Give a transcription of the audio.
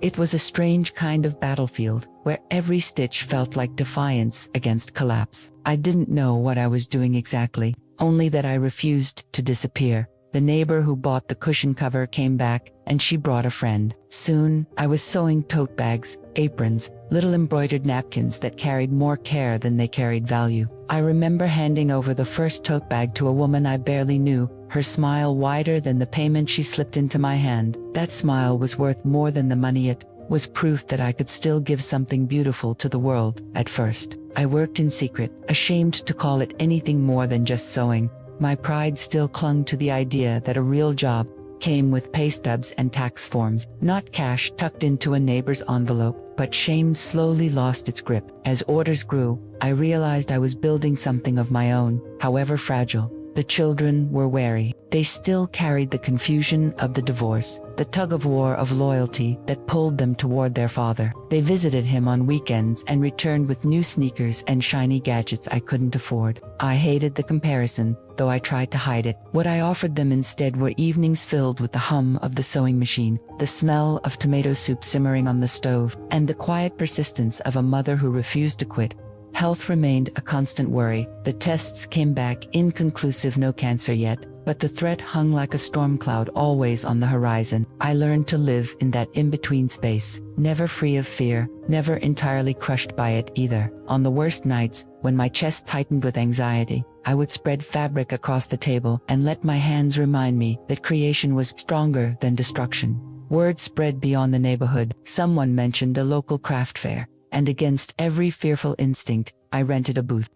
It was a strange kind of battlefield, where every stitch felt like defiance against collapse. I didn't know what I was doing exactly, only that I refused to disappear. The neighbor who bought the cushion cover came back, and she brought a friend. Soon, I was sewing tote bags, aprons, little embroidered napkins that carried more care than they carried value. I remember handing over the first tote bag to a woman I barely knew, her smile wider than the payment she slipped into my hand. That smile was worth more than the money. It was proof that I could still give something beautiful to the world. At first, I worked in secret, ashamed to call it anything more than just sewing. My pride still clung to the idea that a real job came with pay stubs and tax forms, not cash tucked into a neighbor's envelope. But shame slowly lost its grip. As orders grew, I realized I was building something of my own, however fragile. The children were wary. They still carried the confusion of the divorce, the tug-of-war of loyalty that pulled them toward their father. They visited him on weekends and returned with new sneakers and shiny gadgets I couldn't afford. I hated the comparison, though I tried to hide it. What I offered them instead were evenings filled with the hum of the sewing machine, the smell of tomato soup simmering on the stove, and the quiet persistence of a mother who refused to quit. Health remained a constant worry. The tests came back inconclusive, no cancer yet, but the threat hung like a storm cloud always on the horizon. I learned to live in that in-between space, never free of fear, never entirely crushed by it either. On the worst nights, when my chest tightened with anxiety, I would spread fabric across the table and let my hands remind me that creation was stronger than destruction. Word spread beyond the neighborhood. Someone mentioned a local craft fair, and against every fearful instinct, I rented a booth.